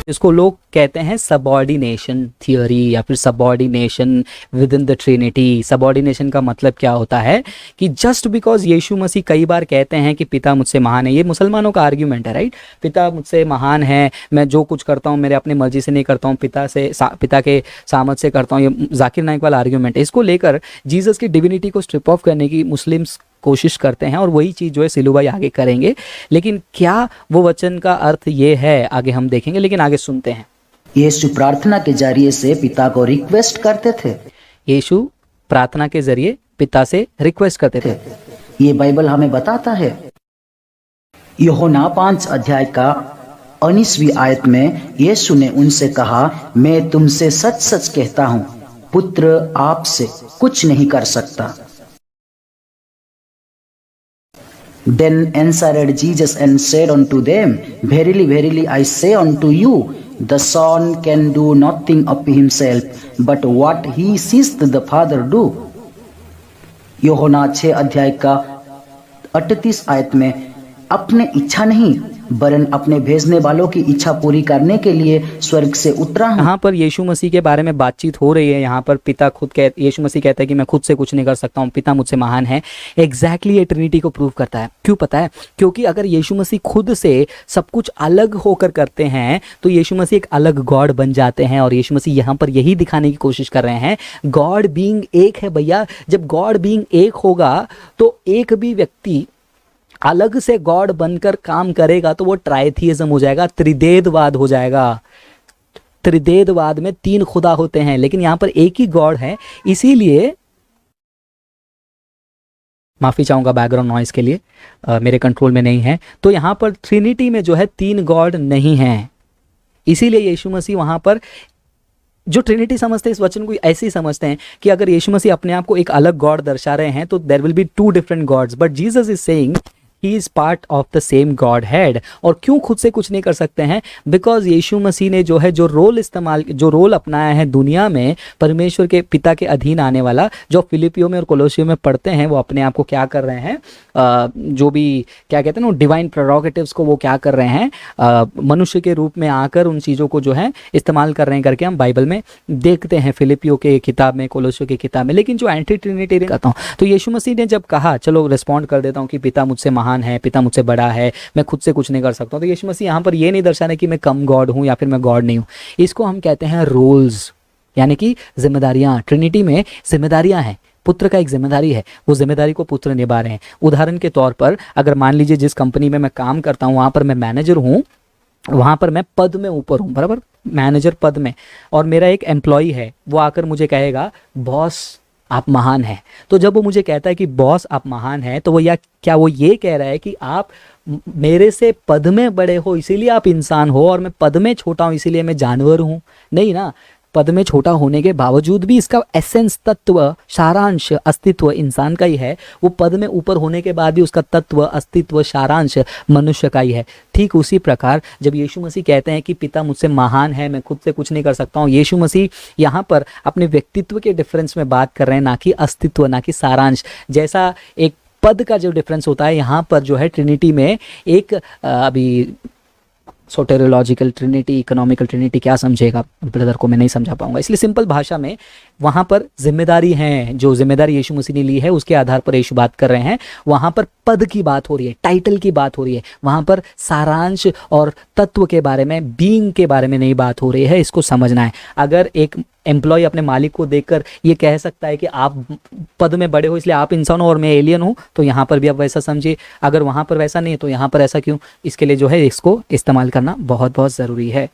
इसको लोग कहते हैं सबऑर्डिनेशन थियोरी या फिर subordination with in the Trinity. Subordination का मतलब क्या होता है कि जस्ट बिकॉज यीशु मसीह कई बार कहते हैं कि पिता मुझसे महान है, ये मुसलमानों का आर्ग्यूमेंट है, राइट। पिता मुझसे महान है, मैं जो कुछ करता हूँ मेरे अपनी मर्जी से नहीं करता हूँ, पिता के सामर्थ से करता हूँ, ये जाकिर नाइक वाला आर्ग्यूमेंट है। इसको लेकर जीसस की डिविनिटी को स्ट्रिप ऑफ करने की मुस्लिम्स कोशिश करते हैं और वही चीज़ जो है सिलू भाई आगे करेंगे। लेकिन क्या वो वचन का अर्थ ये है, आगे हम देखेंगे, लेकिन आगे सुनते हैं। यीशु प्रार्थना के जरिए से पिता को रिक्वेस्ट करते थे। यीशु प्रार्थना के जरिए पिता से रिक्वेस्ट करते थे। ये बाइबल हमें बताता है। यूहन्ना 5 अध्याय का 19वीं आयत में यीशु ने उनसे कहा, मैं तुमसे सच सच कहता हूँ, पुत्र आपसे कुछ नहीं कर सकता। Then answered Jesus and said unto them, Verily, verily, I say unto you, the Son can do nothing of himself, but what he sees the Father do. यूहन्ना 6 अध्याय का 38 आयत में अपने इच्छा नहीं वरन अपने भेजने वालों की इच्छा पूरी करने के लिए स्वर्ग से उतरा हूं। यहाँ पर यीशु मसीह के बारे में बातचीत हो रही है। यहाँ पर पिता यीशु मसीह कहता है कि मैं खुद से कुछ नहीं कर सकता हूँ, पिता मुझसे महान है। एग्जैक्टली ये ट्रिनिटी को प्रूव करता है। क्यों पता है? क्योंकि अगर यीशु मसीह खुद से सब कुछ अलग होकर करते हैं तो यीशु मसीह एक अलग गॉड बन जाते हैं। और यीशु मसीह यहाँ पर यही दिखाने की कोशिश कर रहे हैं, गॉड बीइंग एक है भैया। जब गॉड बीइंग एक होगा तो एक भी व्यक्ति अलग से गॉड बनकर काम करेगा तो वो ट्राइथियज्म हो जाएगा, त्रिदेदवाद हो जाएगा। त्रिदेदवाद में 3 खुदा होते हैं, लेकिन यहां पर एक ही गॉड है। इसीलिए माफी चाहूंगा बैकग्राउंड नॉइस के लिए, मेरे कंट्रोल में नहीं है। तो यहां पर ट्रिनिटी में जो है 3 गॉड नहीं हैं। इसीलिए यीशु मसीह वहां पर जो ट्रिनिटी समझते हैं इस वचन को ऐसे ही समझते हैं कि अगर यीशु मसीह अपने आप को एक अलग गॉड दर्शा रहे हैं तो there will be 2 different gods, but Jesus is saying he is part of the same god head. और क्यों खुद से कुछ नहीं कर सकते हैं? बिकॉज यीशु मसीह ने जो है जो रोल अपनाया है दुनिया में परमेश्वर के पिता के अधीन आने वाला, जो फिलिपियो में और कोलोसियो में पढ़ते हैं, वो अपने आप को क्या कर रहे हैं, जो भी क्या कहते हैं ना डिवाइन प्रेरोगेटिव्स को वो क्या कर रहे हैं, मनुष्य के रूप में आकर उन चीज़ों को जो है इस्तेमाल कर रहे हैं करके हम बाइबल में देखते हैं, फिलिपियो के किताब में, कोलोसियो की किताब में। लेकिन जो एंटी ट्रिनिटी कहता हूँ, तो यीशु मसीह ने जब कहा, चलो रिस्पॉन्ड कर देता हूँ कि पिता मुझसे महान है, पिता मुझसे बड़ा है, मैं खुद से कुछ नहीं कर सकता हूँ, तो यीशु मसीह यहाँ पर ये नहीं दर्शा रहे कि मैं कम गॉड हूँ या फिर मैं गॉड नहीं हूँ। इसको हम कहते हैं रोल्स, यानी कि जिम्मेदारियाँ। ट्रिनिटी में जिम्मेदारियाँ हैं, पुत्र का एक जिम्मेदारी है, वो जिम्मेदारी को पुत्र निभा रहे हैं। उदाहरण के तौर पर अगर मान लीजिए जिस कंपनी में मैं काम करता हूँ वहाँ पर मैं मैनेजर हूँ, वहाँ पर मैं पद में ऊपर हूँ, बराबर, मैनेजर पद में, और मेरा एक एम्प्लॉय है, वो आकर मुझे कहेगा बॉस आप महान हैं। तो जब वो मुझे कहता है कि बॉस आप महान हैं, तो वो क्या वो ये कह रहा है कि आप मेरे से पद में बड़े हो इसीलिए आप इंसान हो और मैं पद में छोटा हूँ इसीलिए मैं जानवर हूँ? नहीं ना। पद में छोटा होने के बावजूद भी इसका एसेंस, तत्व, सारांश, अस्तित्व इंसान का ही है। वो पद में ऊपर होने के बाद भी उसका तत्व, अस्तित्व, सारांश मनुष्य का ही है। ठीक उसी प्रकार जब यीशु मसीह कहते हैं कि पिता मुझसे महान है, मैं खुद से कुछ नहीं कर सकता हूँ, यीशु मसीह यहाँ पर अपने व्यक्तित्व के डिफरेंस में बात कर रहे हैं, ना कि अस्तित्व, ना कि सारांश। जैसा एक पद का जो डिफरेंस होता है, यहाँ पर जो है ट्रिनिटी में एक अभी सोटेरोलॉजिकल ट्रिनिटी, इकोनॉमिकल ट्रिनिटी, क्या समझेगा ब्रदर को मैं नहीं समझा पाऊंगा, इसलिए सिंपल भाषा में वहाँ पर जिम्मेदारी है, जो जिम्मेदारी यीशु मसीह ने ली है उसके आधार पर यीशु बात कर रहे हैं। वहाँ पर पद की बात हो रही है, टाइटल की बात हो रही है, वहाँ पर सारांश और तत्व के बारे में, बीइंग के बारे में नहीं बात हो रही है। इसको समझना है। अगर एक एम्प्लॉय अपने मालिक को देखकर ये कह सकता है कि आप पद में बड़े हो इसलिए आप इंसान हो और मैं एलियन हूँ, तो यहाँ पर भी आप वैसा समझिए। अगर वहाँ पर वैसा नहीं है तो यहाँ पर ऐसा क्यों? इसके लिए जो है इसको इस्तेमाल करना बहुत बहुत ज़रूरी है।